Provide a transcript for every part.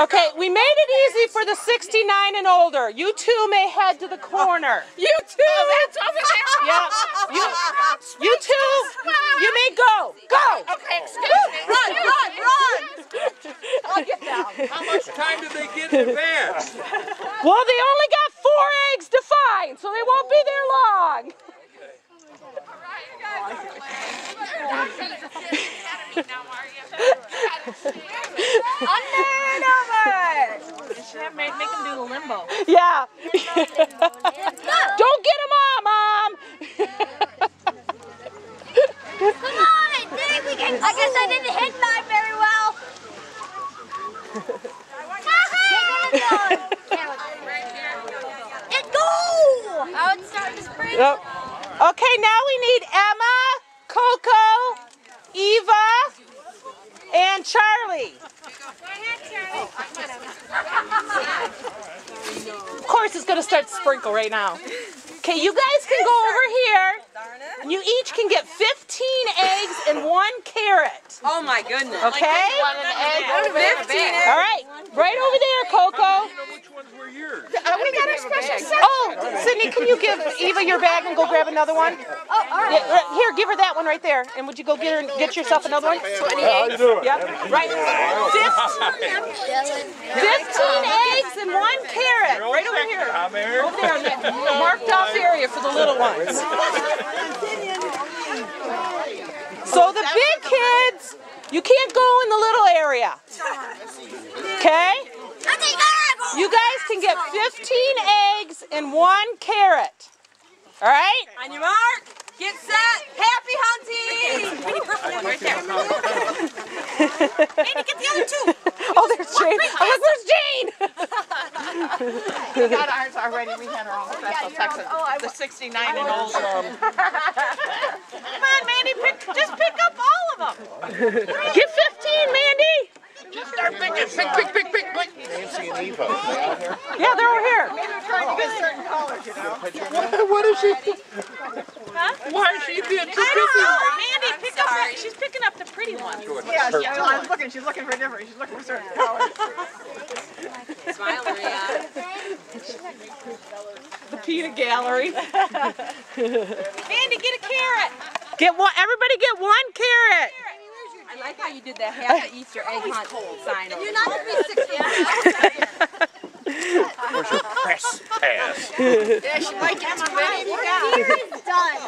Okay, we made it easy for the 69 and older. You two may head to the corner. You two? Oh, that's over there. Yeah. You two, you may go. Go. Okay, excuse me. Run. I'll get down. How much time do they get in advance? Well, they only got 4 eggs to find, so they won't be there long. Under and over. Make them do the limbo. Yeah. Don't get them all, Mom. Come on, I guess I didn't hit mine very well. Let go! Oh, it's starting to spring. Yep. Okay, now we need Emma, Coco, Eva, and Charlie. Of course, it's going to start to sprinkle right now. Okay, you guys can go over here, and you each can get 15 eggs and 1 carrot. Oh my goodness. Okay? 15 eggs. All right, right over there, Coco. Which ones were yours? We got our special section. Oh, Sydney, can you give Eva your bag and go grab another one? Oh, all right. Yeah, here, give her that one right there. And would you go get yourself another one? 20 eggs. Yep, right. 15 eggs and 1 carrot. Right over here. Over there in that marked off area for the little ones. So the big kids, you can't go in the little area. Okay? You guys can get 15 eggs and 1 carrot. All right? On your mark, get set, happy hunting! Pretty purple one right there. Mandy, get the other 2. Oh, there's Jane. I'm like, where's Jane? We got ours already. We had our own special section. The 69 and older. Come on, Mandy, just pick up all of them. Get 15, Mandy. Just start picking. Pick. Nancy and Eva, are they out here? Yeah, they're over here. We're trying to get certain colors, you know. What is she? Why is she being too busy? Mandy, pick up. She's picking up the pretty ones. Yeah, I'm looking. She's looking for different. She's looking for certain colors. Smile, Maria. The peanut gallery. Mandy, get a carrot. Get one. Everybody get 1 carrot. I like how you did that half the Easter egg hunt sign over. You're not going to be 60. Where's your press pass? Yeah, she might get some ready. Here's done.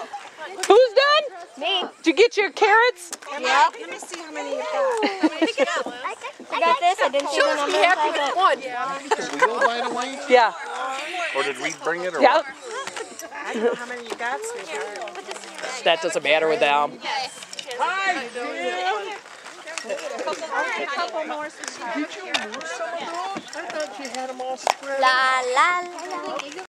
Who's done? Me. Did you get your carrots? Yeah. Let me see how many you've got. Pick it up. I got this. I didn't see the number. Did we all buy the way? Yeah. Or did we bring it? Or Yeah. I don't know how many you got, sweetheart. That doesn't matter with them. Hi, Jim. A couple more. Did you move some of those? I thought you had them all spread. La la la.